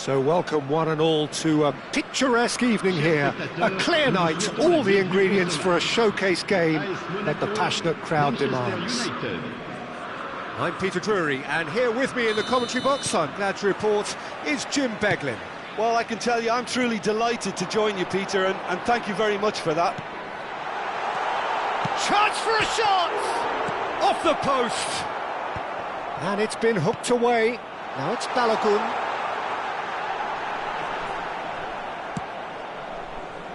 So welcome one and all to a picturesque evening here. A clear night, all the ingredients for a showcase game that the passionate crowd demands. I'm Peter Drury, and here with me in the commentary box, I'm glad to report, is Jim Beglin. Well, I can tell you I'm truly delighted to join you, Peter, and thank you very much for that. Chance for a shot! Off the post! And it's been hooked away. Now it's Balogun.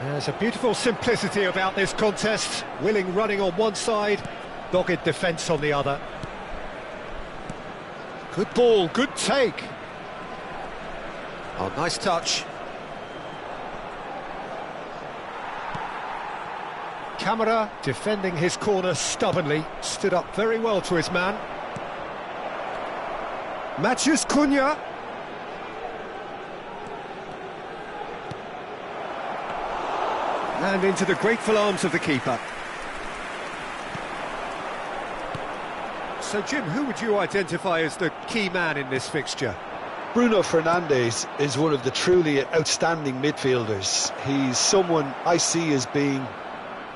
There's a beautiful simplicity about this contest. Willing running on one side, dogged defence on the other. Good ball, good take. Oh, nice touch. Camara defending his corner stubbornly, stood up very well to his man. Matheus Cunha. And into the grateful arms of the keeper. So, Jim, who would you identify as the key man in this fixture? Bruno Fernandes is one of the truly outstanding midfielders. He's someone I see as being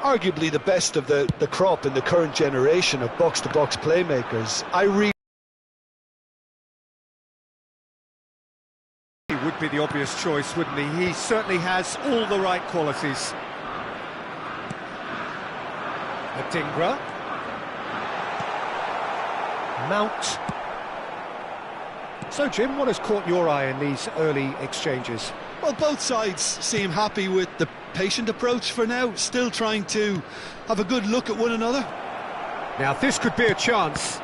arguably the best of the crop in the current generation of box-to-box playmakers. He would be the obvious choice, wouldn't he? He certainly has all the right qualities. Adingra. Mount. So, Jim, what has caught your eye in these early exchanges? Well, both sides seem happy with the patient approach for now, still trying to have a good look at one another. Now, this could be a chance.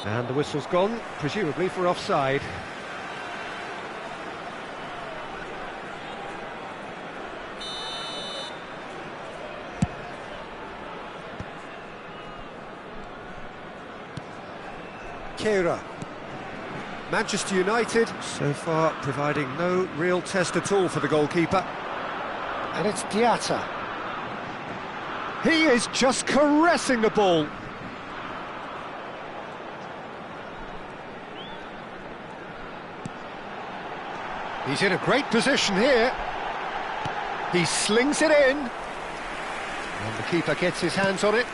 And the whistle's gone, presumably for offside. Kehrer. Manchester United, so far providing no real test at all for the goalkeeper. And it's Diatta. He is just caressing the ball. He's in a great position here. He slings it in. And the keeper gets his hands on it.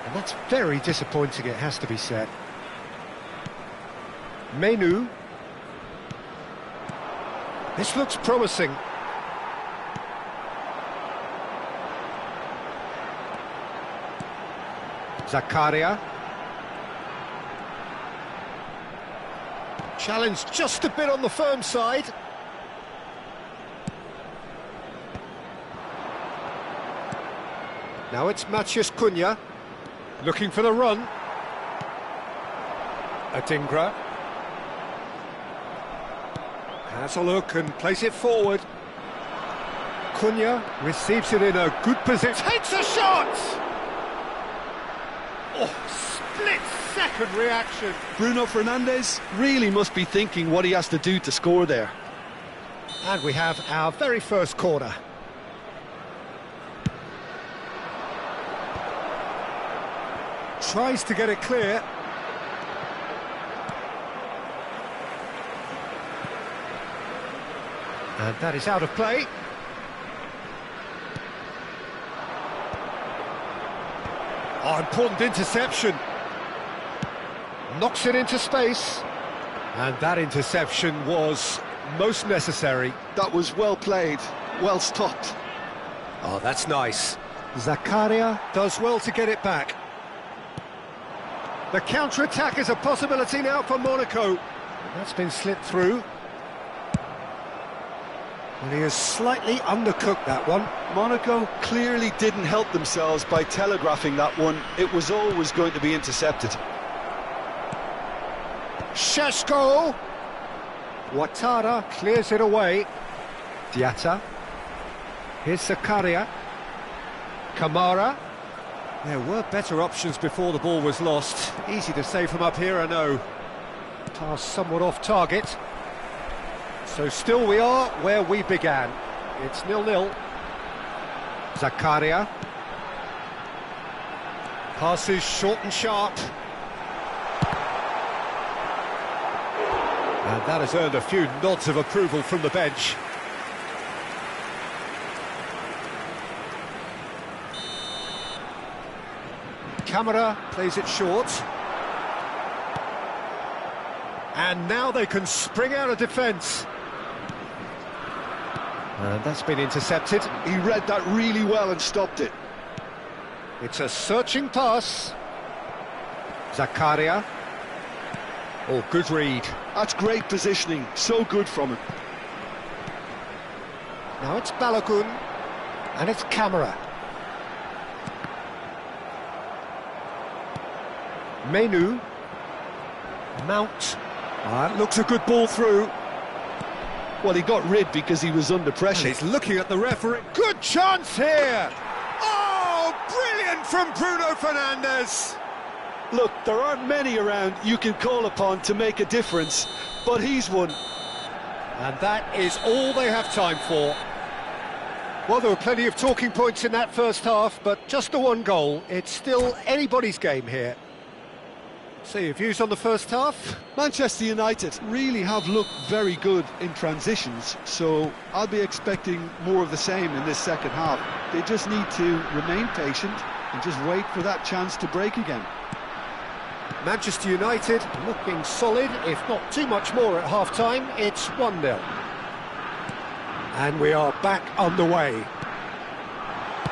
And that's very disappointing, it has to be said. Menu. This looks promising. Zakaria. Challenge just a bit on the firm side. Now it's Matheus Cunha. Looking for the run. Adingra. Has a look and plays it forward. Cunha receives it in a good position. Takes a shot! Oh, split-second reaction. Bruno Fernandes really must be thinking what he has to do to score there. And we have our very first corner. Tries to get it clear. And that is out of play. Oh, important interception. Knocks it into space. And that interception was most necessary. That was well played, well stopped. Oh, that's nice. Zakaria does well to get it back. The counter-attack is a possibility now for Monaco. That's been slipped through. And he has slightly undercooked that one. Monaco clearly didn't help themselves by telegraphing that one. It was always going to be intercepted. Šeško. Ouattara clears it away. Diatta. Here's Zakaria. Kamara. There were better options before the ball was lost. Easy to say from up here, I know. Pass somewhat off target. So still we are where we began. It's 0-0. Zakaria. Passes short and sharp. And that has earned a few nods of approval from the bench. Camera plays it short. And now they can spring out of defence. And that's been intercepted. He read that really well and stopped it. It's a searching pass. Zakaria. Oh, good read. That's great positioning, so good from him. Now it's Balogun, and it's Camera. Menu. Mount. That looks a good ball through. Well, he got rid because he was under pressure. And he's looking at the referee. Good chance here! Oh, brilliant from Bruno Fernandes! Look, there aren't many around you can call upon to make a difference, but he's one. And that is all they have time for. Well, there were plenty of talking points in that first half, but just the one goal. It's still anybody's game here. So your views on the first half? Manchester United really have looked very good in transitions, so I'll be expecting more of the same in this second half. They just need to remain patient and just wait for that chance to break again. Manchester United looking solid, if not too much more at half-time. It's 1-0. And we are back underway.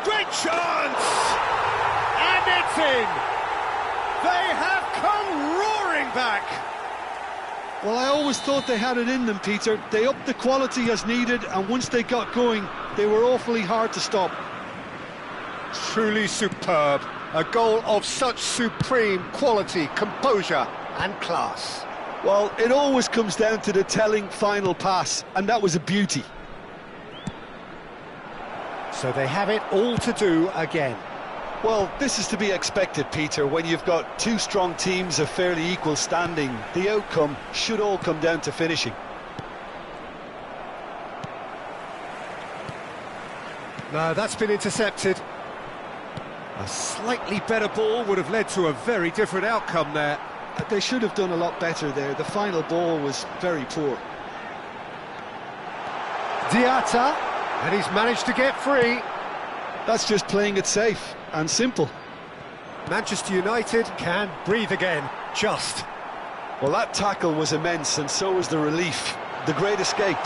Great chance! And it's in! They have come roaring back! Well, I always thought they had it in them, Peter. They upped the quality as needed, and once they got going, they were awfully hard to stop. Truly superb. A goal of such supreme quality, composure and class. Well, it always comes down to the telling final pass, and that was a beauty. So they have it all to do again. Well, this is to be expected, Peter. When you've got two strong teams of fairly equal standing, the outcome should all come down to finishing. No, that's been intercepted. A slightly better ball would have led to a very different outcome there. They should have done a lot better there. The final ball was very poor. Diatta, and he's managed to get free. That's just playing it safe and simple. Manchester United can breathe again, just. Well, that tackle was immense, and so was the relief. The great escape.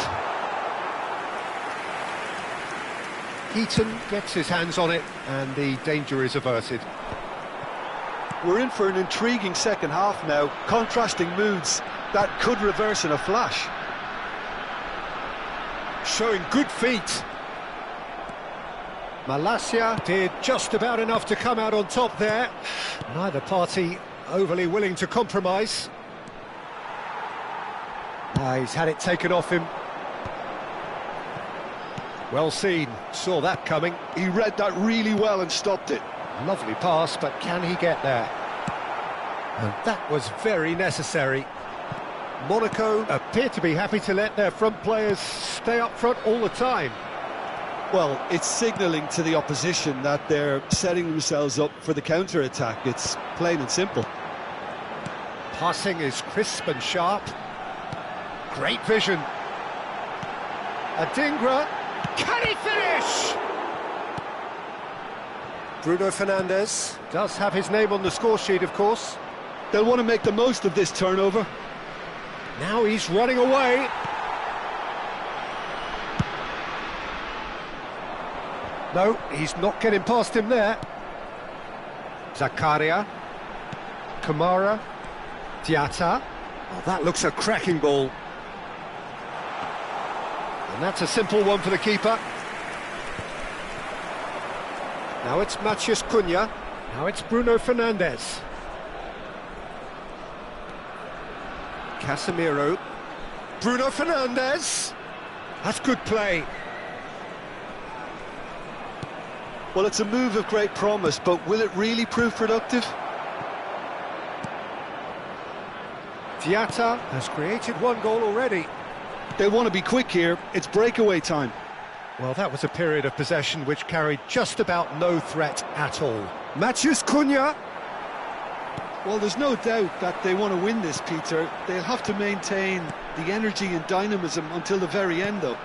Heaton gets his hands on it, and the danger is averted. We're in for an intriguing second half now, contrasting moods that could reverse in a flash. Showing good feet. Malacia did just about enough to come out on top there. Neither party overly willing to compromise. He's had it taken off him. Well seen, saw that coming. He read that really well and stopped it. Lovely pass, but can he get there? And that was very necessary. Monaco appear to be happy to let their front players stay up front all the time. Well, it's signalling to the opposition that they're setting themselves up for the counter-attack. It's plain and simple. Passing is crisp and sharp. Great vision. Adingra. Can he finish? Bruno Fernandes does have his name on the score sheet, of course. They'll want to make the most of this turnover. Now he's running away. No, he's not getting past him there. Zakaria. Kamara. Diatta. Oh, that looks a cracking ball. And that's a simple one for the keeper. Now it's Matheus Cunha. Now it's Bruno Fernandes. Casemiro. Bruno Fernandes. That's good play. Well, it's a move of great promise, but will it really prove productive? Diatta has created one goal already. They want to be quick here. It's breakaway time. Well, that was a period of possession which carried just about no threat at all. Matheus Cunha. Well, there's no doubt that they want to win this, Peter. They'll have to maintain the energy and dynamism until the very end, though.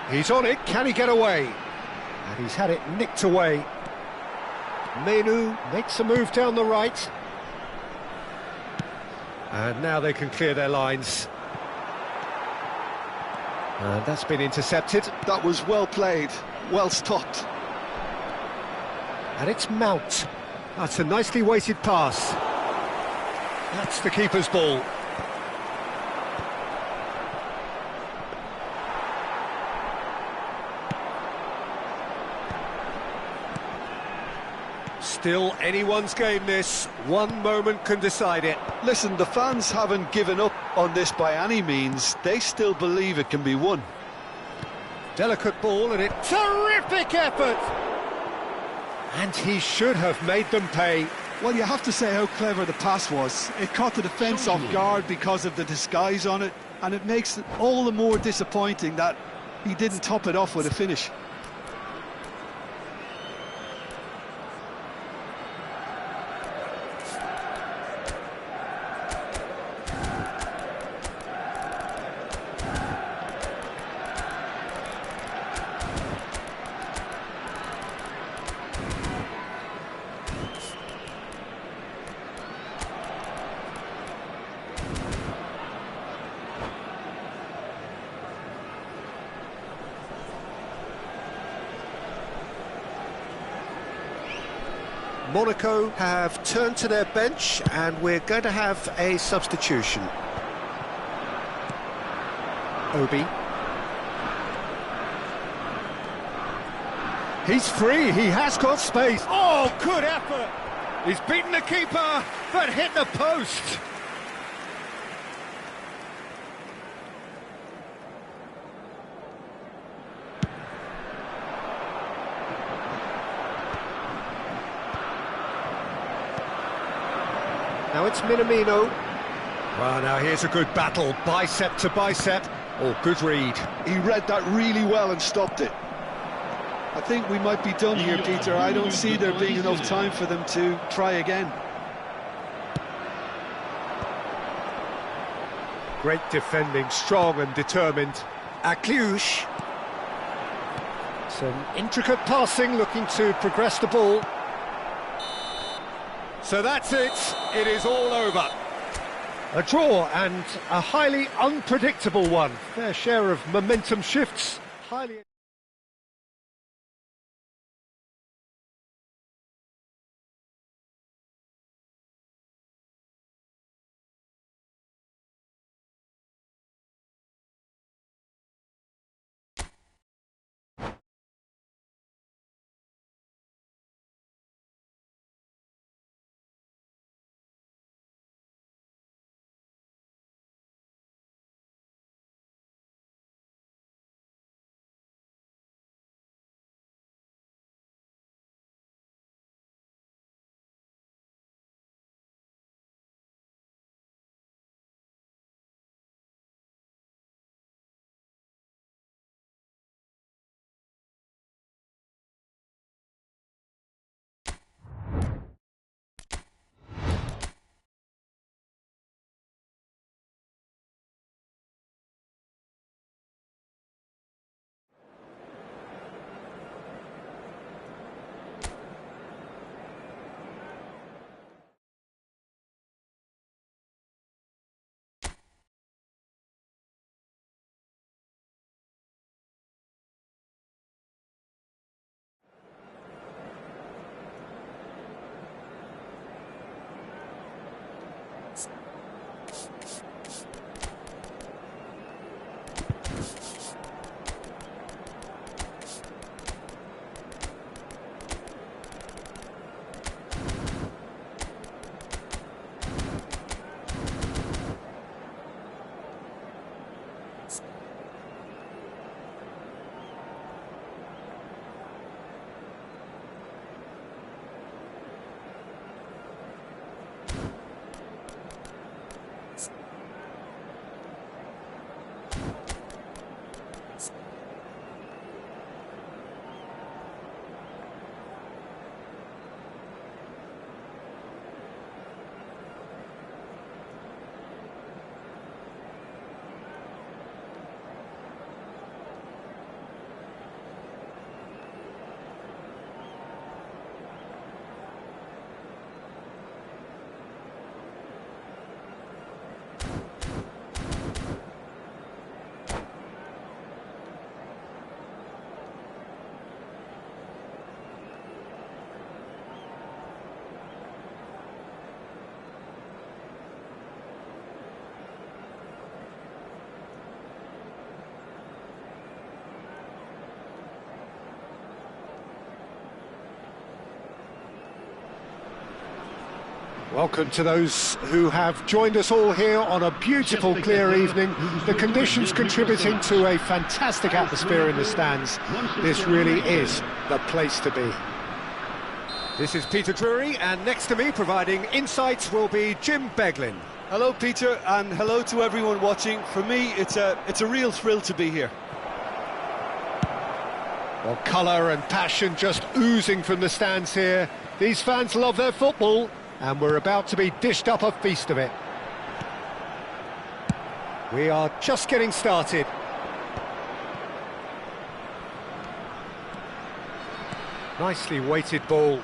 He's on it, can he get away? And he's had it nicked away. Menu makes a move down the right. And now they can clear their lines. And that's been intercepted. That was well played, well stopped. And it's Mount. That's a nicely weighted pass. That's the keeper's ball. Still anyone's game this. One moment can decide it. Listen, the fans haven't given up on this by any means. They still believe it can be won. Delicate ball and it... Terrific effort! And he should have made them pay. Well, you have to say how clever the pass was. It caught the defence off guard because of the disguise on it, and it makes it all the more disappointing that he didn't top it off with a finish. Monaco have turned to their bench and we're going to have a substitution. Obi. He's free, he has got space. Oh, good effort! He's beaten the keeper, but hit the post. Now it's Minamino. Well, now here's a good battle, bicep to bicep. Oh, good read. He read that really well and stopped it. I think we might be done here, Peter. I don't see there being enough time for them to try again. Great defending, strong and determined. Akliouche. Some intricate passing, looking to progress the ball. So that's it, it is all over. A draw and a highly unpredictable one. Fair share of momentum shifts. Highly... Welcome to those who have joined us all here on a beautiful, clear evening. The conditions contributing to a fantastic atmosphere in the stands. This really is the place to be. This is Peter Drury, and next to me, providing insights, will be Jim Beglin. Hello, Peter, and hello to everyone watching. For me, it's a real thrill to be here. Well, colour and passion just oozing from the stands here. These fans love their football, and we're about to be dished up a feast of it. We are just getting started. Nicely weighted ball.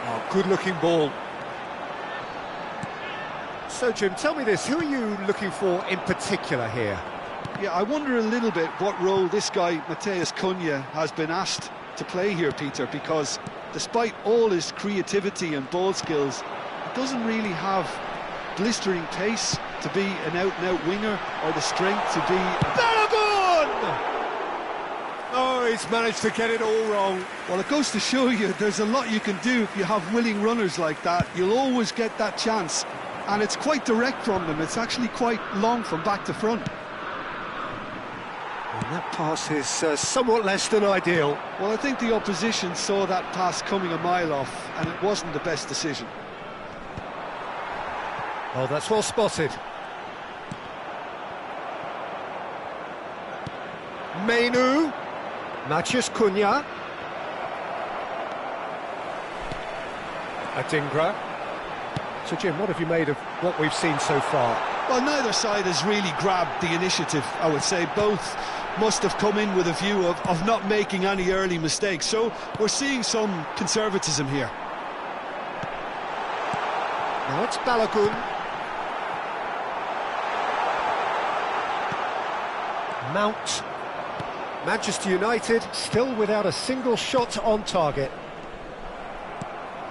Oh, good-looking ball. So, Jim, tell me this, who are you looking for in particular here? Yeah, I wonder a little bit what role this guy, Matheus Cunha, has been asked to play here, Peter, because despite all his creativity and ball skills, he doesn't really have blistering pace to be an out-and-out winger, or the strength to be... Balagun! Oh, he's managed to get it all wrong. Well, it goes to show you there's a lot you can do if you have willing runners like that. You'll always get that chance, and it's quite direct from them. It's actually quite long from back to front. And that pass is somewhat less than ideal. Well, I think the opposition saw that pass coming a mile off, and it wasn't the best decision. Oh, that's well spotted. Mainu. Matheus Cunha. Adingra. So, Jim, what have you made of what we've seen so far? Well, neither side has really grabbed the initiative, I would say. Both must have come in with a view of not making any early mistakes. So we're seeing some conservatism here. Now it's Balagun. Mount. Manchester United still without a single shot on target.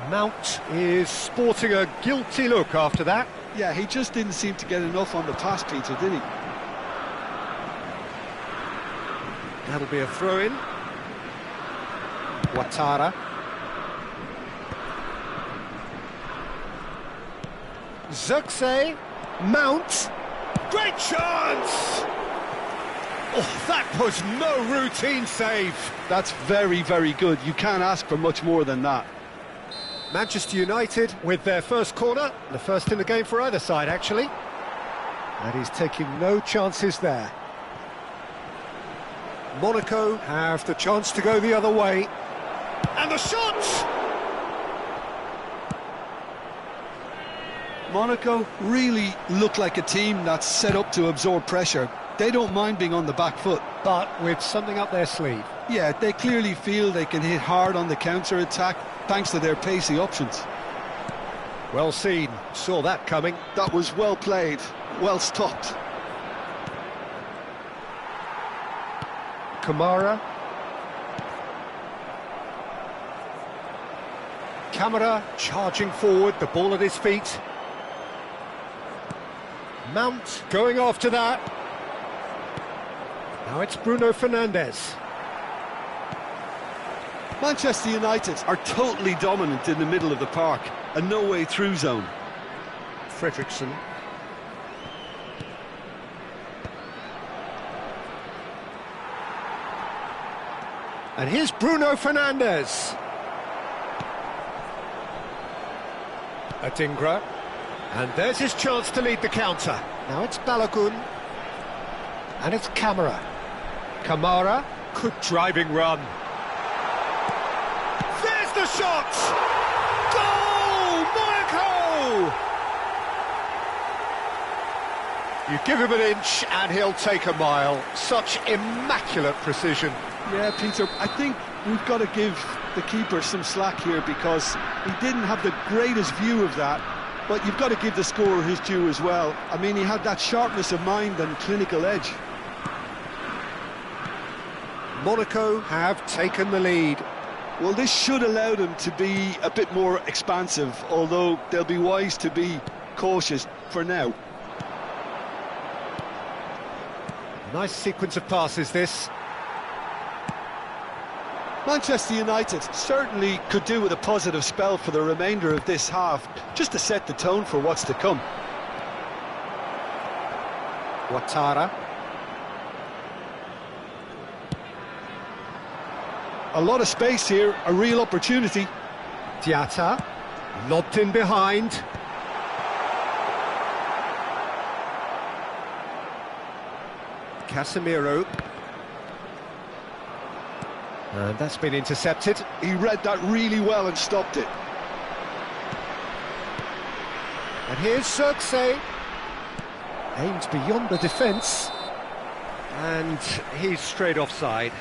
Mount is sporting a guilty look after that. Yeah, he just didn't seem to get enough on the pass, Peter, did he? That'll be a throw-in. Ouattara. Zirkzee. Mount. Great chance! Oh, that was no routine save. That's very, very good. You can't ask for much more than that. Manchester United with their first corner, the first in the game for either side, actually. And he's taking no chances there. Monaco have the chance to go the other way. And the shot! Monaco really look like a team that's set up to absorb pressure. They don't mind being on the back foot. But with something up their sleeve. Yeah, they clearly feel they can hit hard on the counter-attack thanks to their pacey options. Well seen, saw that coming. That was well played, well stopped. Kamara. Camara charging forward, the ball at his feet. Mount going after that. Now it's Bruno Fernandes. Manchester United are totally dominant in the middle of the park, a no-way through zone. Fredriksson. And here's Bruno Fernandes. Adingra. And there's his chance to lead the counter. Now it's Balagun. And it's Camara. Kamara. Good driving run. There's the shot! Goal! Monaco! You give him an inch and he'll take a mile. Such immaculate precision. Yeah, Peter, I think we've got to give the keeper some slack here because he didn't have the greatest view of that, but you've got to give the scorer his due as well. I mean, he had that sharpness of mind and clinical edge. Monaco have taken the lead. Well, this should allow them to be a bit more expansive, although they'll be wise to be cautious for now. Nice sequence of passes, this. Manchester United certainly could do with a positive spell for the remainder of this half, just to set the tone for what's to come. Ouattara. A lot of space here, a real opportunity. Diatta, lobbed in behind. Casemiro. And that's been intercepted. He read that really well and stopped it. And here's Xerxes. Aimed beyond the defence. And he's straight offside.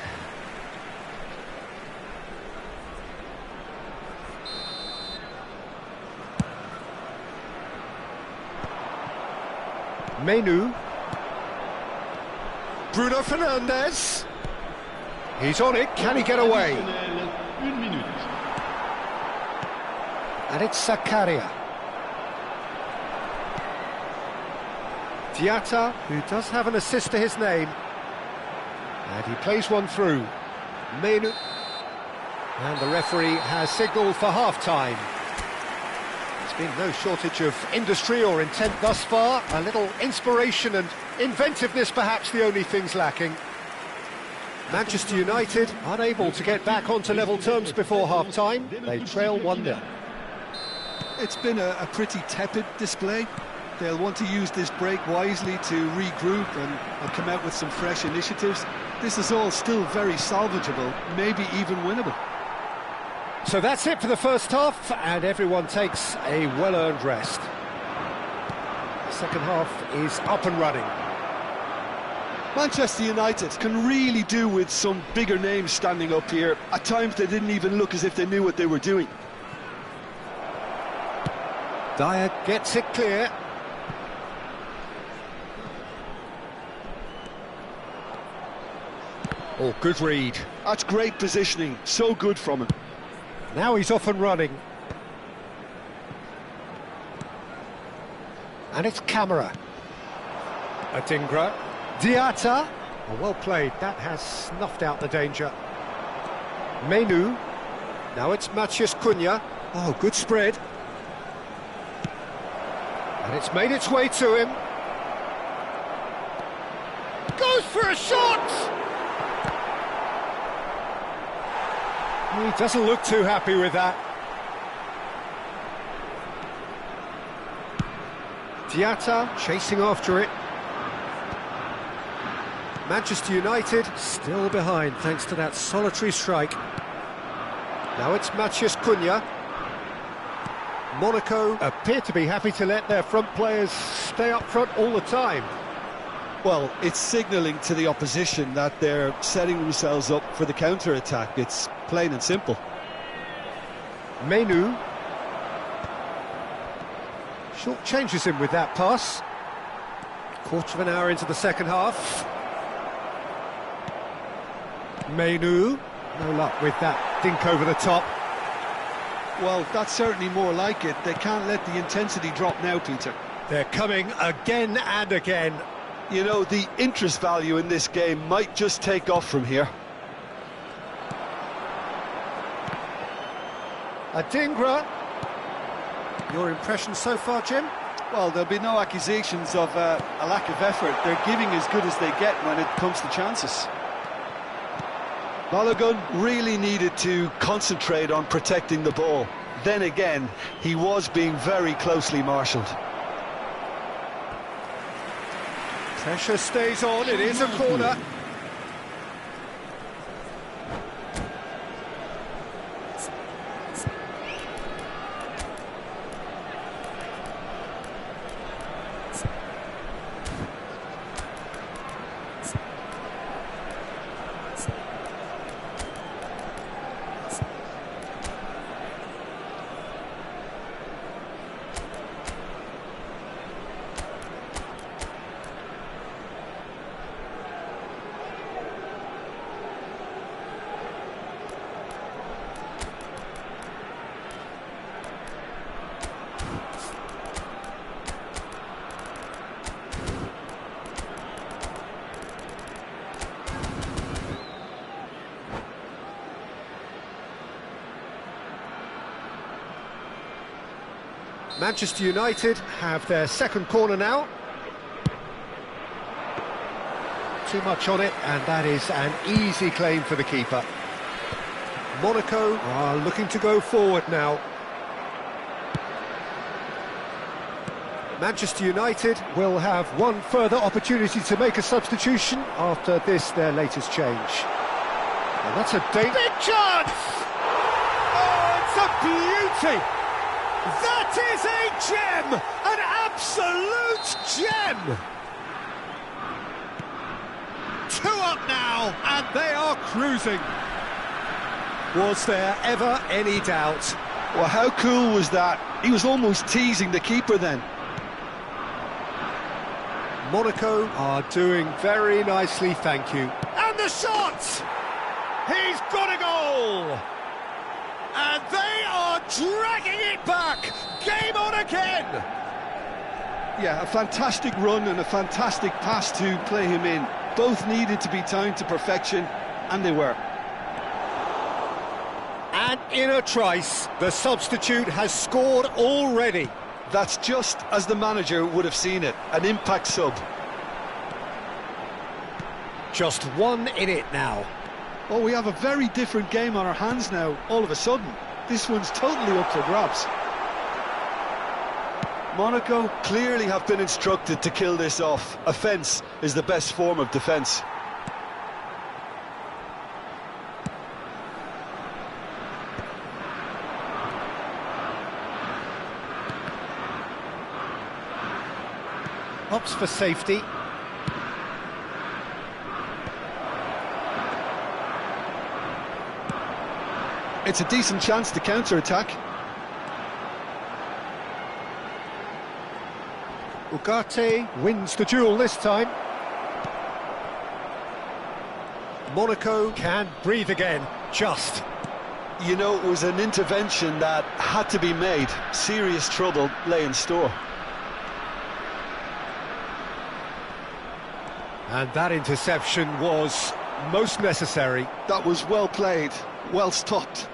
Menu. Bruno Fernandes. He's on it, can he get away? And it's Zakaria. Diatta, who does have an assist to his name. And he plays one through. Menu. And the referee has signalled for half-time. There's been no shortage of industry or intent thus far. A little inspiration and inventiveness perhaps the only things lacking. Manchester United unable to get back onto level terms before half-time. They trail 1-0. It's been a pretty tepid display. They'll want to use this break wisely to regroup and come out with some fresh initiatives. This is all still very salvageable, maybe even winnable. So that's it for the first half, and everyone takes a well-earned rest. The second half is up and running. Manchester United can really do with some bigger names standing up here. At times they didn't even look as if they knew what they were doing. Dyer gets it clear. Oh, good read. That's great positioning, so good from him. Now he's off and running. And it's Camera. Adingra. Diatta. Oh, well played. That has snuffed out the danger. Menu. Now it's Matheus Cunha. Oh, good spread. And it's made its way to him. Goes for a shot! He doesn't look too happy with that. Diatta chasing after it. Manchester United still behind thanks to that solitary strike. Now it's Matheus Cunha. Monaco appear to be happy to let their front players stay up front all the time. Well, it's signalling to the opposition that they're setting themselves up for the counter-attack. It's plain and simple. Menu. Short changes him with that pass. Quarter of an hour into the second half. Menu. No luck with that dink over the top. Well, that's certainly more like it. They can't let the intensity drop now, Peter. They're coming again and again. You know, the interest value in this game might just take off from here. Adingra. Your impression so far, Jim? Well, there'll be no accusations of a lack of effort. They're giving as good as they get when it comes to chances. Balogun really needed to concentrate on protecting the ball. Then again, he was being very closely marshalled. Pressure stays on, it is a corner. Manchester United have their second corner now. Too much on it, and that is an easy claim for the keeper. Monaco are looking to go forward now. Manchester United will have one further opportunity to make a substitution after this, their latest change. And that's a big chance! Oh, it's a beauty! That is a gem! An absolute gem! 2 up now, and they are cruising. Was there ever any doubt? Well, how cool was that? He was almost teasing the keeper then. Monaco are doing very nicely, thank you. And the shot! He's got a goal! And they are dragging it back! Game on again! Yeah, a fantastic run and a fantastic pass to play him in. Both needed to be timed to perfection, and they were. And in a trice, the substitute has scored already. That's just as the manager would have seen it, an impact sub. Just 1 in it now. Oh, we have a very different game on our hands now, all of a sudden. This one's totally up for grabs. Monaco clearly have been instructed to kill this off. Offence is the best form of defence. Opts for safety. It's a decent chance to counter-attack. Ugarte wins the duel this time. Monaco can breathe again, just. You know, it was an intervention that had to be made. Serious trouble lay in store. And that interception was most necessary. That was well played, well stopped.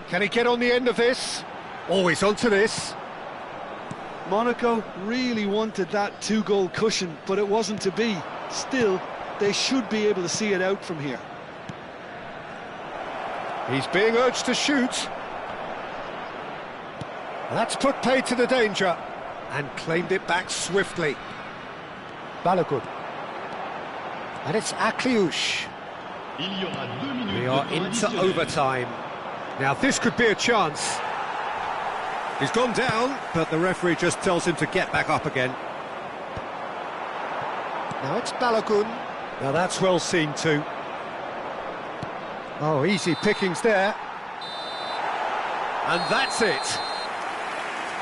Can he get on the end of this? Always onto this. Monaco really wanted that 2-goal cushion, but it wasn't to be. Still, they should be able to see it out from here. He's being urged to shoot. That's put paid to the danger and claimed it back swiftly. Balogun. And it's Akliouche. We are into overtime. Now this could be a chance. He's gone down, but the referee just tells him to get back up again. Now it's Balogun. Now that's well seen too. Oh, easy pickings there. And that's it.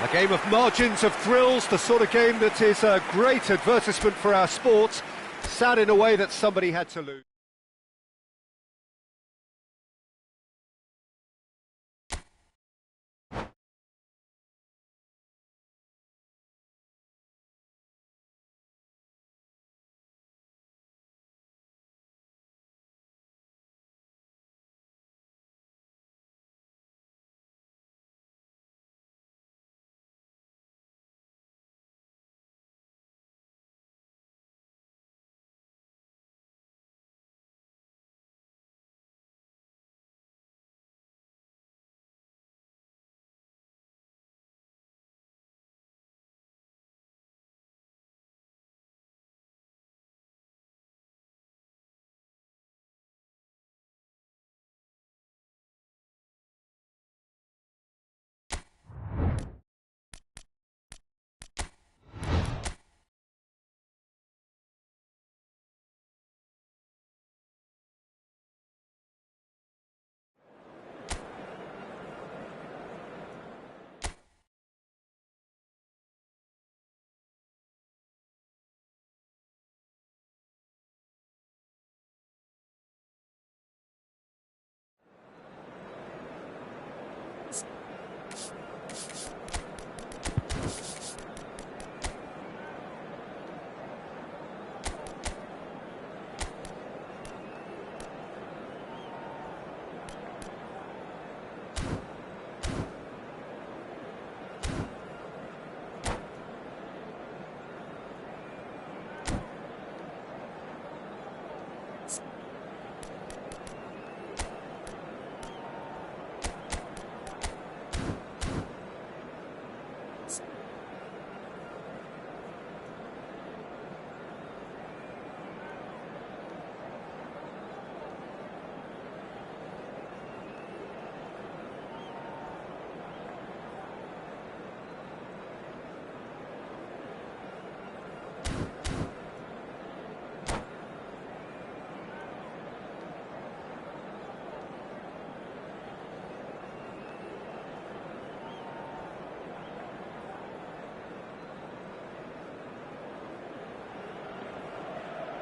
A game of margins, of thrills, the sort of game that is a great advertisement for our sport. Sad in a way that somebody had to lose.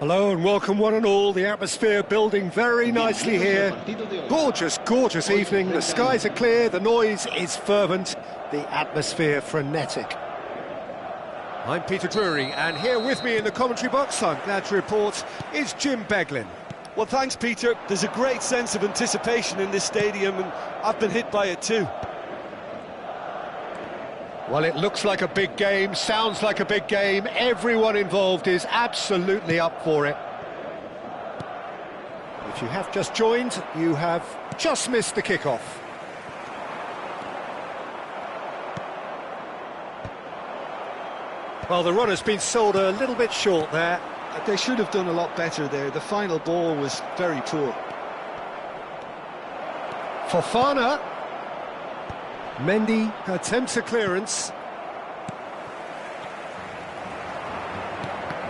Hello and welcome one and all. The atmosphere building very nicely here. Gorgeous, gorgeous evening. The skies are clear, the noise is fervent, the atmosphere frenetic. I'm Peter Drury, and here with me in the commentary box, I'm glad to report, is Jim Beglin. Well, thanks, Peter. There's a great sense of anticipation in this stadium, and I've been hit by it too. Well, it looks like a big game, sounds like a big game. Everyone involved is absolutely up for it. If you have just joined, you have just missed the kickoff. Well, the run has been sold a little bit short there. They should have done a lot better there. The final ball was very poor. Fofana. Mendy attempts a clearance.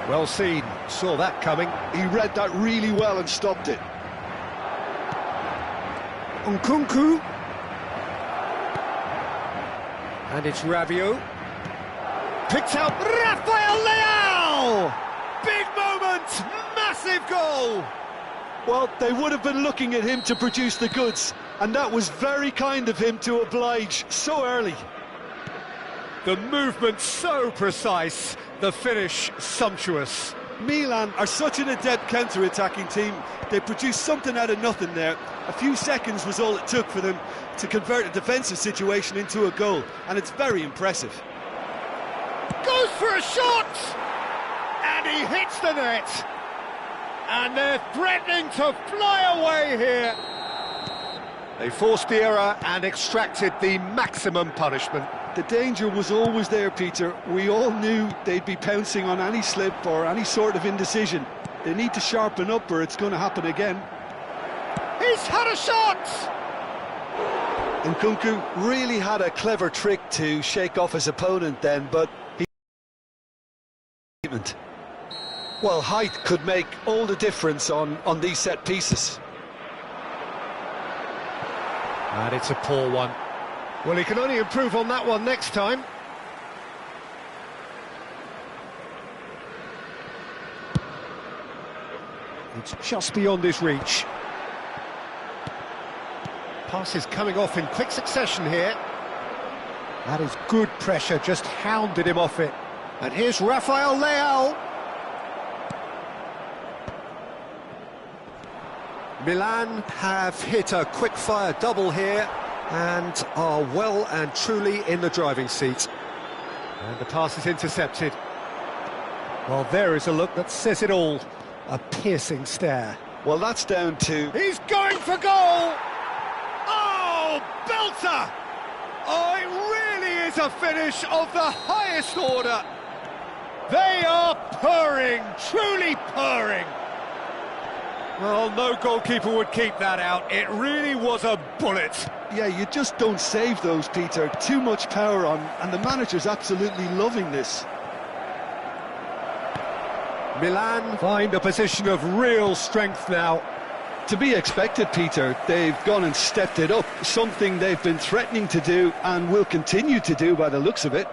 Well seen, saw that coming. He read that really well and stopped it. Nkunku. And it's Rabiot. Picked out Rafael Leao! Big moment, massive goal! Well, they would have been looking at him to produce the goods, and that was very kind of him to oblige so early. The movement so precise, the finish sumptuous. Milan are such an adept counter-attacking team. They produced something out of nothing there. A few seconds was all it took for them to convert a defensive situation into a goal, and it's very impressive. Goes for a shot! And he hits the net. And they're threatening to fly away here. They forced the error and extracted the maximum punishment. The danger was always there, Peter. We all knew they'd be pouncing on any slip or any sort of indecision. They need to sharpen up or it's going to happen again. He's had a shot! Nkunku really had a clever trick to shake off his opponent then, but he... Well, height could make all the difference on these set pieces. And it's a poor one. Well, he can only improve on that one next time. It's just beyond his reach. Passes coming off in quick succession here. That is good pressure, just hounded him off it. And here's Rafael Leao. Milan have hit a quick-fire double here and are well and truly in the driving seat. And the pass is intercepted. Well, there is a look that says it all. A piercing stare. Well, that's down to... He's going for goal! Oh, belter! Oh, it really is a finish of the highest order. They are purring, truly purring. Well, no goalkeeper would keep that out. It really was a bullet. Yeah, you just don't save those, Peter. Too much power on, and the manager's absolutely loving this. Milan find a position of real strength now. To be expected, Peter. They've gone and stepped it up, something they've been threatening to do and will continue to do by the looks of it.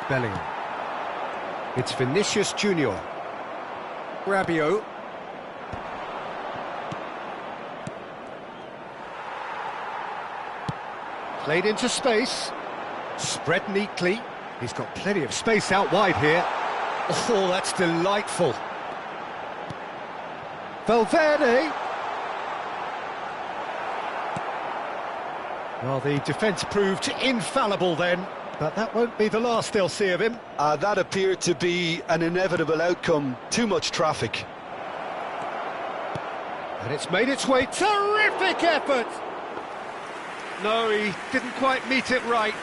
Bellingham. It's Vinicius Junior. Rabiot. Played into space. Spread neatly. He's got plenty of space out wide here. Oh, that's delightful. Valverde. Well, the defence proved infallible then. But that won't be the last they'll see of him. That appeared to be an inevitable outcome. Too much traffic. And it's made its way. Terrific effort! No, he didn't quite meet it right.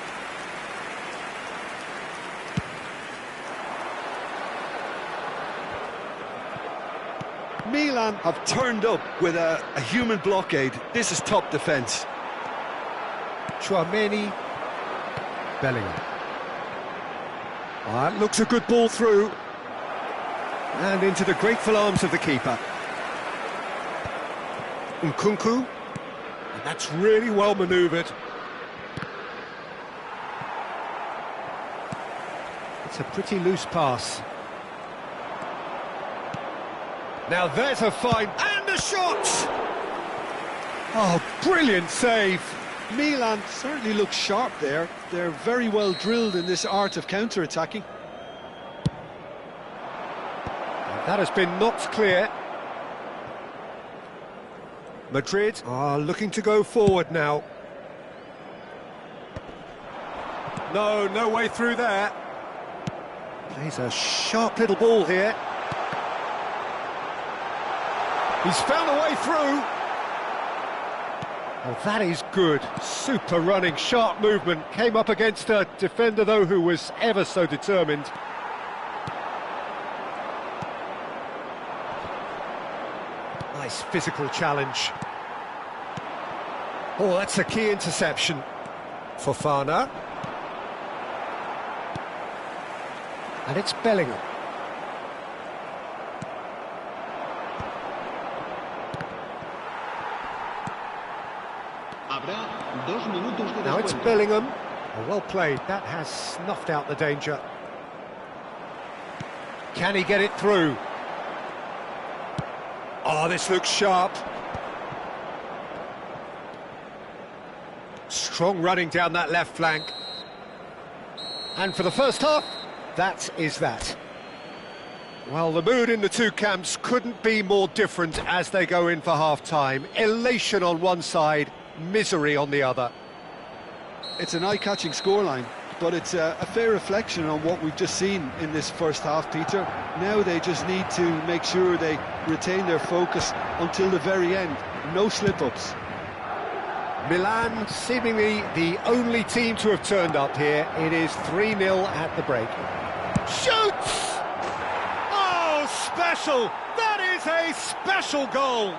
Milan have turned up with a human blockade. This is top defence. Chouameni. Bellingham. That looks a good ball through. And into the grateful arms of the keeper. Nkunku. And that's really well manoeuvred. It's a pretty loose pass. Now there's a fine, and a shot! Oh, brilliant save! Milan certainly look sharp there. They're very well drilled in this art of counter-attacking. That has been knocked clear. Madrid are looking to go forward now. No way through there. Plays a sharp little ball here. He's found a way through. Oh, that is good. Super running, sharp movement. Came up against a defender, though, who was ever so determined. Nice physical challenge. Oh, that's a key interception. Fofana. And it's Bellingham. Now it's Bellingham. Oh, well played. That has snuffed out the danger. Can he get it through? Oh, this looks sharp. Strong running down that left flank. And for the first half, that is that. Well, the mood in the two camps couldn't be more different as they go in for half-time. Elation on one side, misery on the other. It's an eye-catching scoreline, but it's a fair reflection on what we've just seen in this first half, Peter. Now they just need to make sure they retain their focus until the very end. No slip-ups. Milan seemingly the only team to have turned up here. It is 3-0 at the break. Shoots! Oh, special! That is a special goal!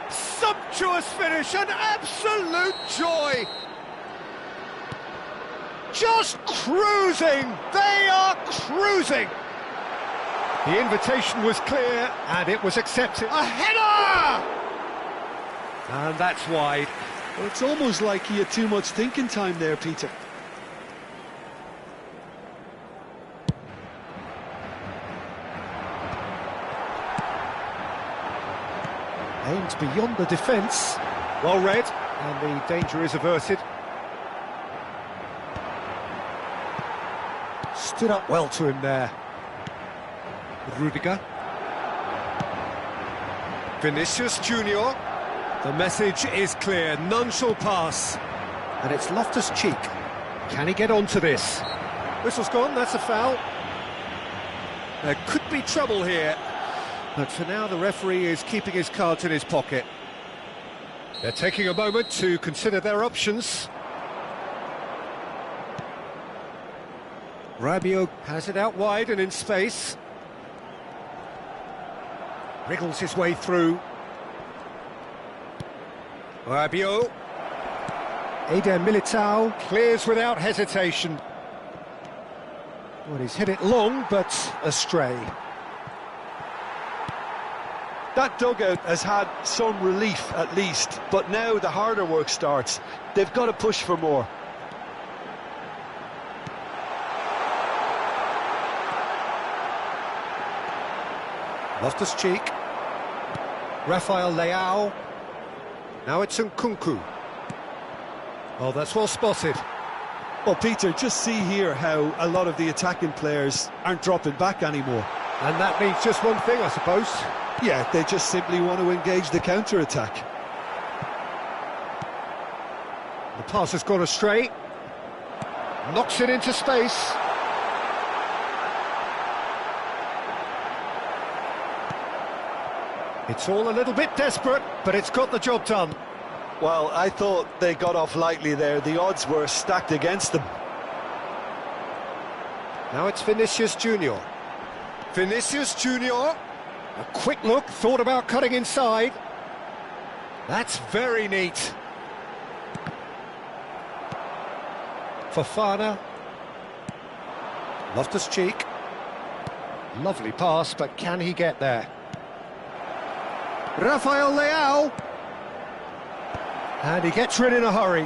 Sumptuous finish, an absolute joy! Just cruising! They are cruising! The invitation was clear, and it was accepted. A header! And that's wide. Well, it's almost like he had too much thinking time there, Peter. Aimed beyond the defence. Well read, and the danger is averted. Stood up well to him there. Rudiger. Vinicius Junior. The message is clear, none shall pass. And it's Loftus-Cheek. Can he get onto this? Whistle's gone, that's a foul. There could be trouble here. But for now, the referee is keeping his cards in his pocket. They're taking a moment to consider their options. Rabiot has it out wide and in space. Wriggles his way through. Rabiot. Eder Militao clears without hesitation. Well, he's hit it long, but astray. That dugout has had some relief, at least, but now the harder work starts. They've got to push for more. Loftus-Cheek. Rafael Leao. Now it's Nkunku. Oh, that's well spotted. Well, Peter, just see here how a lot of the attacking players aren't dropping back anymore. And that means just one thing, I suppose. Yeah, they just simply want to engage the counter-attack. The pass has gone astray. Knocks it into space. It's all a little bit desperate, but it's got the job done. Well, I thought they got off lightly there. The odds were stacked against them. Now it's Vinicius Junior. Vinicius Junior. A quick look, thought about cutting inside. That's very neat. Fofana. Loftus-Cheek. Lovely pass, but can he get there? Rafael Leao. And he gets rid in a hurry.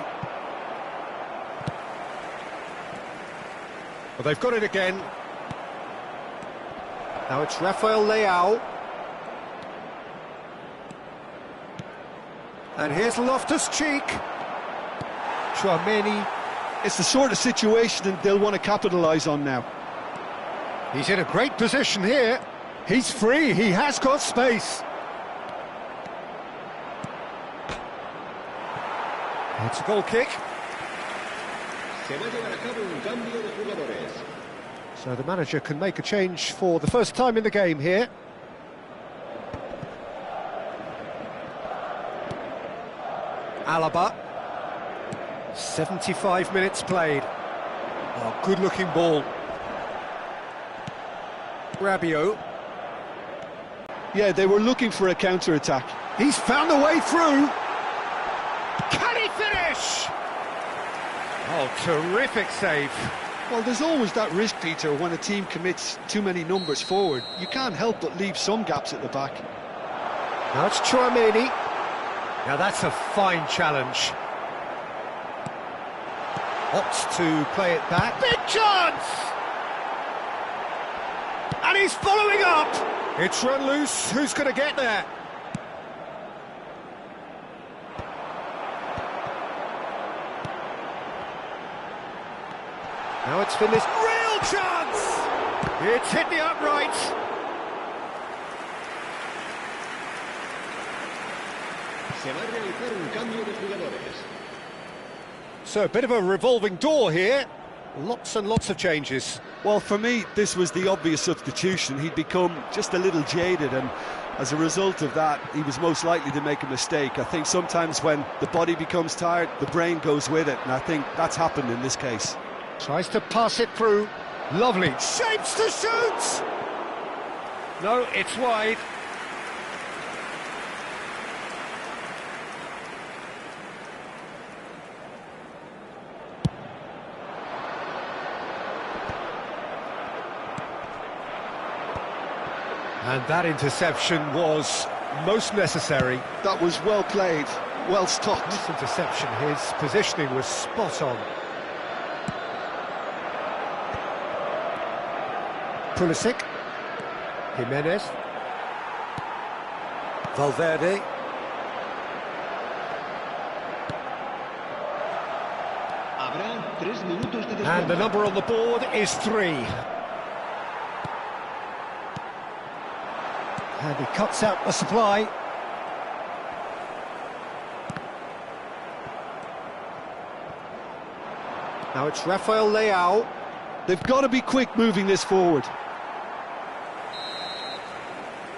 Well, they've got it again. Now it's Rafael Leao. And here's Loftus-Cheek. Chouameni. It's the sort of situation they'll want to capitalise on now. He's in a great position here. He's free, he has got space. It's a goal kick. So the manager can make a change for the first time in the game here. Alaba. 75 minutes played. Oh, good-looking ball. Rabiot. Yeah, they were looking for a counter-attack. He's found a way through. Can he finish? Oh, terrific save. Well, there's always that risk, Peter, when a team commits too many numbers forward. You can't help but leave some gaps at the back. Now it's Chouameni. Now that's a fine challenge. Opts to play it back. Big chance! And he's following up! It's run loose. Who's going to get there? Now it's finished. Real chance! It's hit the upright. So a bit of a revolving door here. Lots and lots of changes. Well, for me, this was the obvious substitution. He'd become just a little jaded, and as a result of that, he was most likely to make a mistake. I think sometimes when the body becomes tired, the brain goes with it, and I think that's happened in this case. Tries to pass it through. Lovely. Shapes to shoot! No, it's wide. And that interception was most necessary. That was well played, well stopped. This interception, his positioning was spot on. Pulisic. Jimenez. Valverde. And the number on the board is 3. And he cuts out the supply. Now it's Rafael Leao. They've got to be quick moving this forward.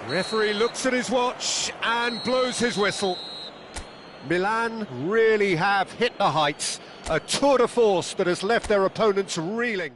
Referee looks at his watch and blows his whistle. Milan really have hit the heights. A tour de force that has left their opponents reeling.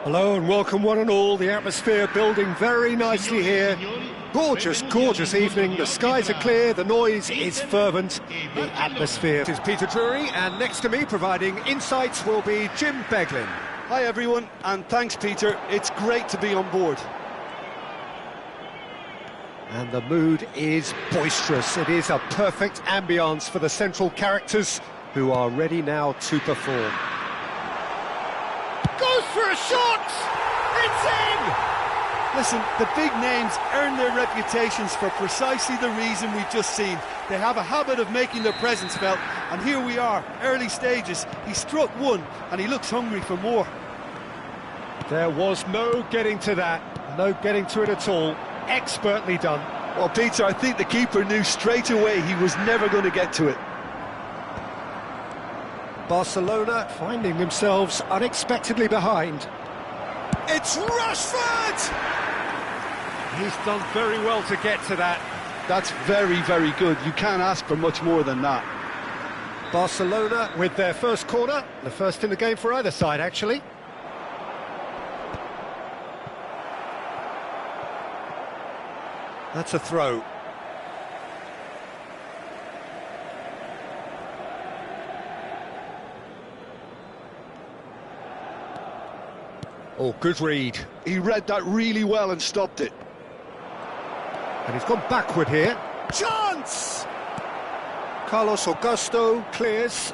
Hello and welcome one and all. The atmosphere building very nicely here. Gorgeous, gorgeous evening. The skies are clear, the noise is fervent, the atmosphere is Peter Drury, and next to me providing insights will be Jim Beglin. Hi everyone, and thanks Peter, it's great to be on board. And the mood is boisterous. It is a perfect ambience for the central characters who are ready now to perform. Goes for a shot! It's in! Listen, the big names earn their reputations for precisely the reason we've just seen. They have a habit of making their presence felt, and here we are, early stages. He struck one, and he looks hungry for more. There was no getting to that, no getting to it at all. Expertly done. Well, Peter, I think the keeper knew straight away he was never going to get to it. Barcelona finding themselves unexpectedly behind. It's Rashford! He's done very well to get to that. That's very, very good. You can't ask for much more than that. Barcelona with their first corner, the first in the game for either side, actually. That's a throw. Oh, good read. He read that really well and stopped it. And he's gone backward here. Chance! Carlos Augusto clears.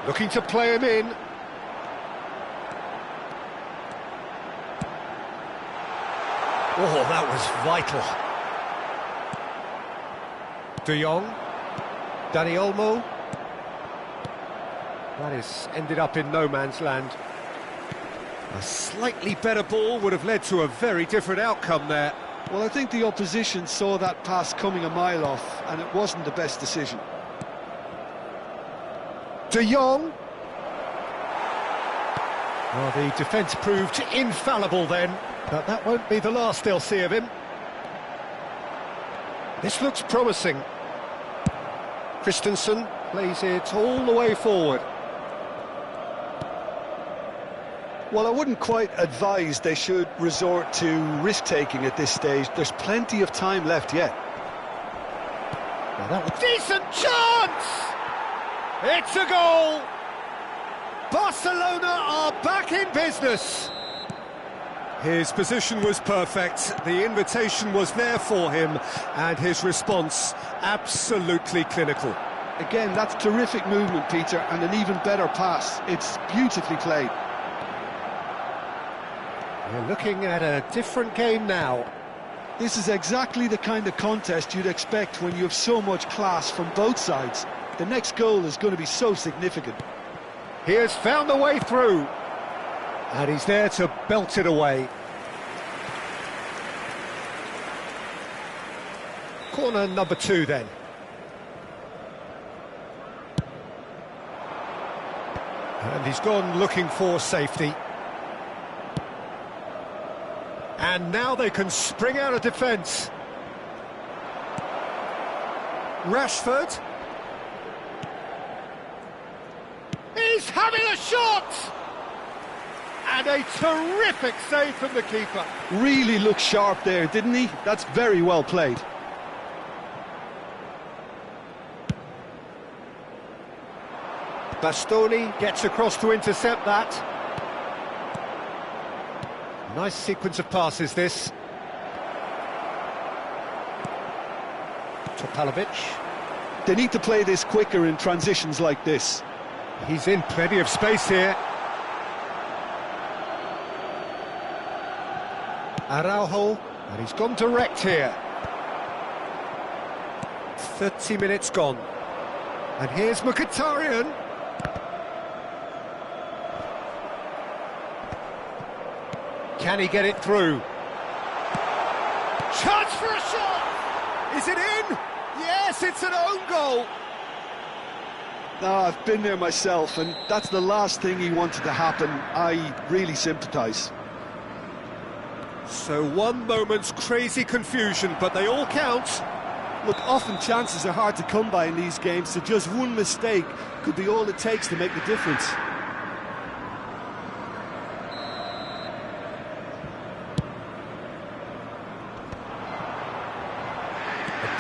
Looking to play him in. Oh, that was vital. De Jong. Dani Olmo. That is ended up in no man's land. A slightly better ball would have led to a very different outcome there. Well, I think the opposition saw that pass coming a mile off, and it wasn't the best decision. De Jong. Well, the defence proved infallible then, but that won't be the last they'll see of him. This looks promising. Christensen plays it all the way forward. Well, I wouldn't quite advise they should resort to risk-taking at this stage. There's plenty of time left yet. Well, that was decent chance! It's a goal! Barcelona are back in business! His position was perfect, the invitation was there for him, and his response absolutely clinical. Again, that's terrific movement, Peter, and an even better pass. It's beautifully played. We're looking at a different game now. This is exactly the kind of contest you'd expect when you have so much class from both sides. The next goal is going to be so significant. He has found a way through, and he's there to belt it away. Corner number 2 then. And he's gone looking for safety. And now they can spring out of defence. Rashford. He's having a shot! And a terrific save from the keeper. Really looked sharp there, didn't he? That's very well played. Bastoni gets across to intercept that. Nice sequence of passes, this. Topalovic. They need to play this quicker in transitions like this. He's in plenty of space here. Araujo, and he's gone direct here. 30 minutes gone. And here's Mkhitaryan. Can he get it through? Chance for a shot! Is it in? Yes, it's an own goal! No, I've been there myself, and that's the last thing he wanted to happen. I really sympathise. So one moment's crazy confusion, but they all count. Look, often chances are hard to come by in these games, so just one mistake could be all it takes to make the difference.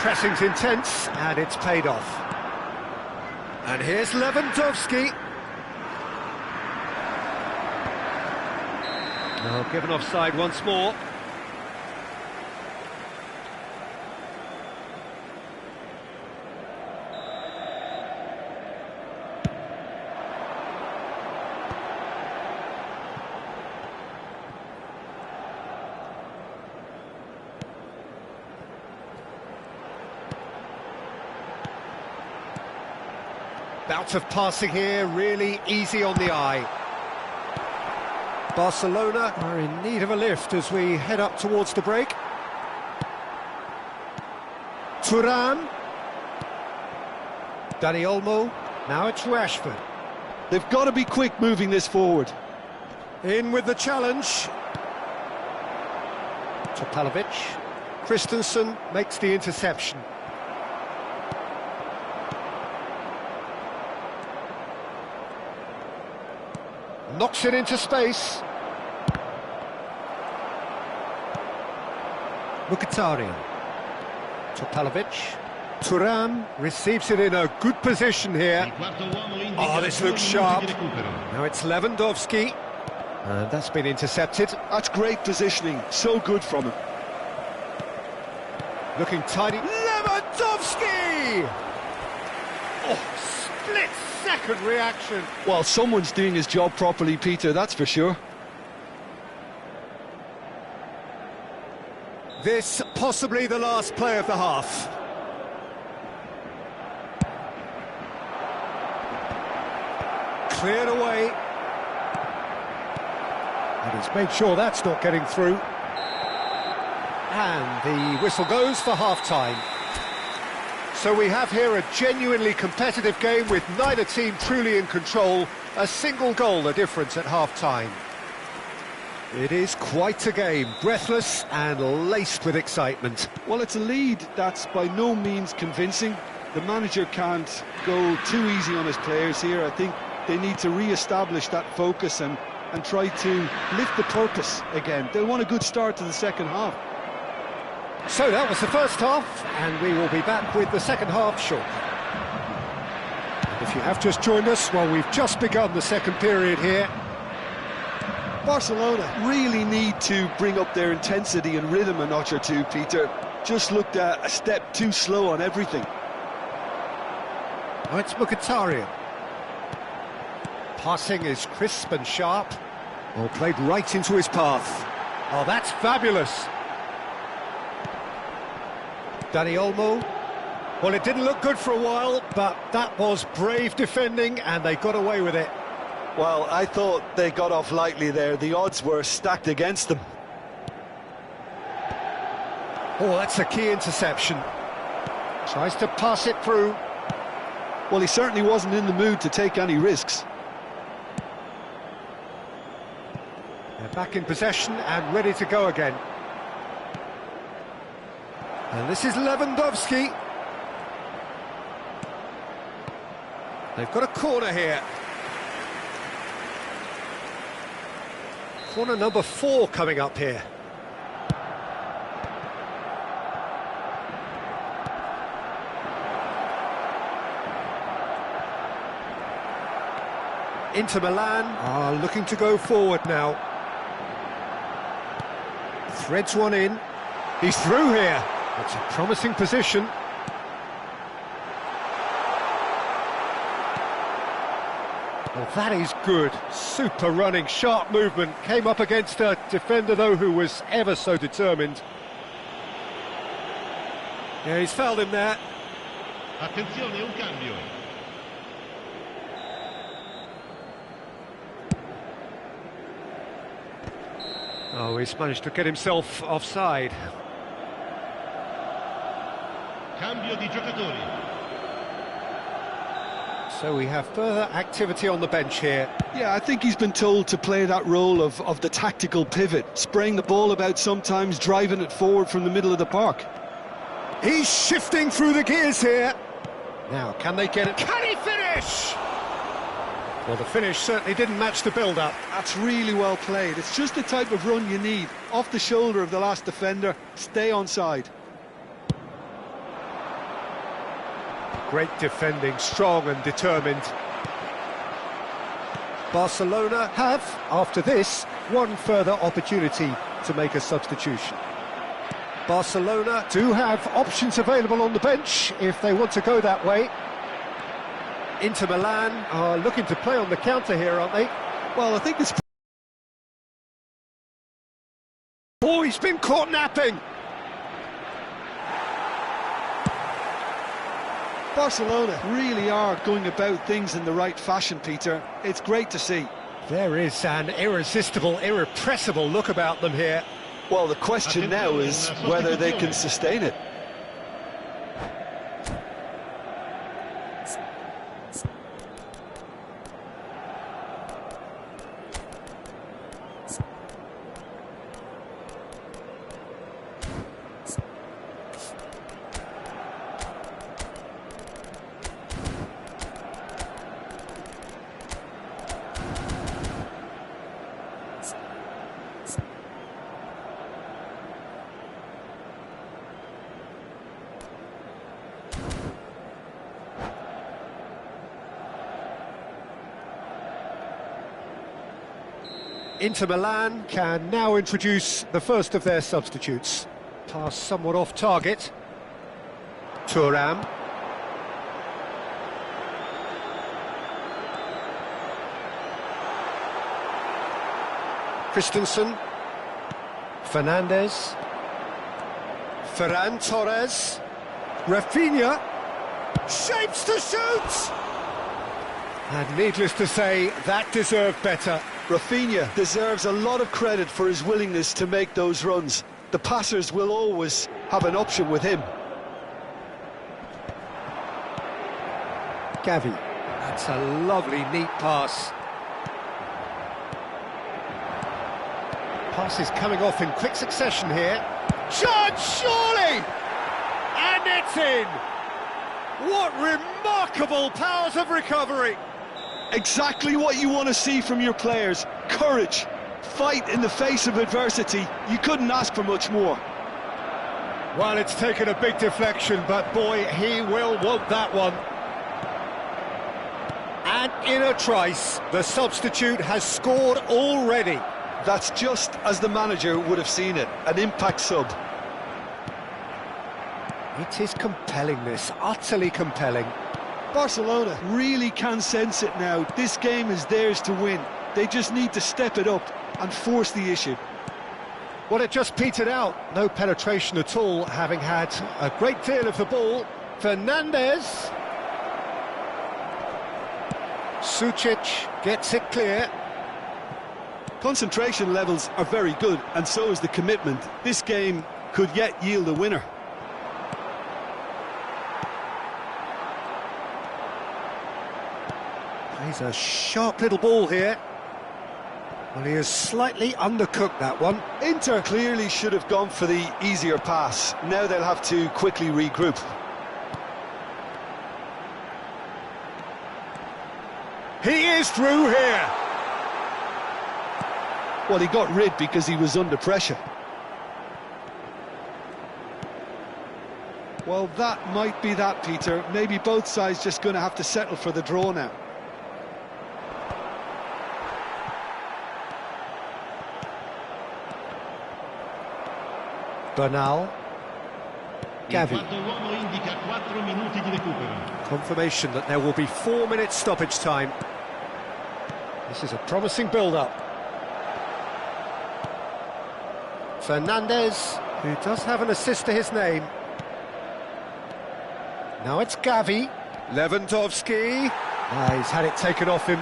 pressing's intense, and it's paid off. And here's Lewandowski. Now given offside once more. Bout of passing here, really easy on the eye. Barcelona are in need of a lift as we head up towards the break. Thuram. Dani Olmo. Now it's Rashford. They've got to be quick moving this forward. In with the challenge. Topalovic. Christensen makes the interception. Knocks it into space. Mkhitaryan. Topalovic. Thuram receives it in a good position here. Oh, this looks sharp. Now it's Lewandowski. And that's been intercepted. That's great positioning. So good from him. Looking tidy. Lewandowski! Oh, split-second reaction. Well, someone's doing his job properly, Peter, that's for sure. This possibly the last play of the half. Cleared away. And he's made sure that's not getting through. And the whistle goes for half-time. So we have here a genuinely competitive game with neither team truly in control. A single goal the difference at half-time. It is quite a game, breathless and laced with excitement. Well, it's a lead that's by no means convincing. The manager can't go too easy on his players here. I think they need to re-establish that focus and try to lift the purpose again. They want a good start to the second half. So that was the first half, and we will be back with the second half shortly. And if you have just joined us, well, we've just begun the second period here. Barcelona really need to bring up their intensity and rhythm a notch or two, Peter. Just looked a step too slow on everything. Oh, it's Mkhitaryan. Passing is crisp and sharp. Oh, played right into his path. Oh, that's fabulous. Dani Olmo. Well, it didn't look good for a while, but that was brave defending, and they got away with it. Well, I thought they got off lightly there. The odds were stacked against them. Oh, that's a key interception. Tries to pass it through. Well, he certainly wasn't in the mood to take any risks. They're back in possession and ready to go again. And this is Lewandowski. They've got a corner here. Corner number 4 coming up here. Inter Milan are looking to go forward now. Threads one in. He's through here. It's a promising position. Well, that is good. Super running, sharp movement. Came up against a defender, though, who was ever so determined. Yeah, he's fouled him there. Attenzione, un cambio. Oh, he's managed to get himself offside. Cambio di giocatori. So we have further activity on the bench here. Yeah, I think he's been told to play that role of the tactical pivot, spraying the ball about sometimes, driving it forward from the middle of the park. He's shifting through the gears here. Now, can they get it? Can he finish? Well, the finish certainly didn't match the build-up. That's really well played. It's just the type of run you need. Off the shoulder of the last defender, stay onside. Great defending, strong and determined. Barcelona have, after this, one further opportunity to make a substitution. Barcelona do have options available on the bench if they want to go that way. Inter Milan are looking to play on the counter here, aren't they? Well, I think it's... Oh, he's been caught napping! Barcelona really are going about things in the right fashion, Peter. It's great to see. There is an irresistible, irrepressible look about them here. Well, the question now is whether they can sustain it. Inter Milan can now introduce the first of their substitutes. Pass somewhat off target. Thuram. Christensen. Fernandes. Ferran Torres. Rafinha. Shapes to shoot! And needless to say, that deserved better. Rafinha deserves a lot of credit for his willingness to make those runs. The passers will always have an option with him. Gavi. That's a lovely, neat pass. Pass is coming off in quick succession here. Shot, surely! And it's in! What remarkable powers of recovery! Exactly what you want to see from your players. Courage, fight in the face of adversity. You couldn't ask for much more. Well, it's taken a big deflection, but boy, he will want that one. And in a trice, the substitute has scored already. That's just as the manager would have seen it, an impact sub. It is compelling, this, utterly compelling. Barcelona really can sense it now. This game is theirs to win. They just need to step it up and force the issue. Well, it just petered out. No penetration at all, having had a great deal of the ball. Fernandes. Sucic gets it clear. Concentration levels are very good, and so is the commitment. This game could yet yield a winner. Plays a sharp little ball here. Well, he has slightly undercooked that one. Inter clearly should have gone for the easier pass. Now they'll have to quickly regroup. He is through here. Well, he got rid because he was under pressure. Well, that might be that, Peter. Maybe both sides just going to have to settle for the draw now. Bernal. Gavi. L'uomo indica 4 minuti di recupero. Confirmation that there will be 4 minutes stoppage time. This is a promising build-up. Fernandes, who does have an assist to his name. Now it's Gavi. Lewandowski. He's had it taken off him.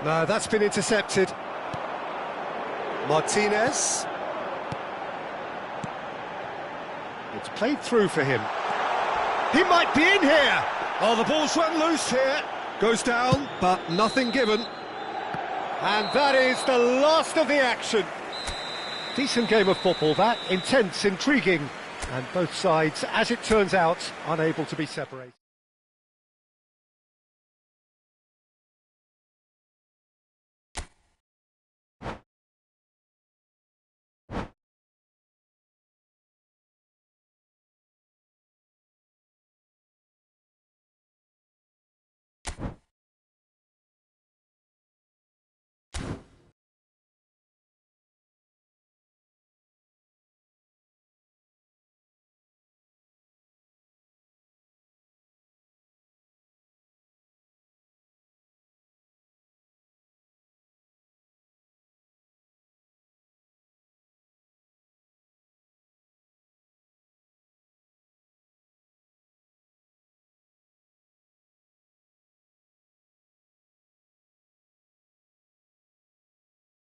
No, that's been intercepted. Martinez. It's played through for him. He might be in here! Oh, the ball's run loose here. Goes down, but nothing given. And that is the last of the action. Decent game of football, that. Intense, intriguing. And both sides, as it turns out, unable to be separated.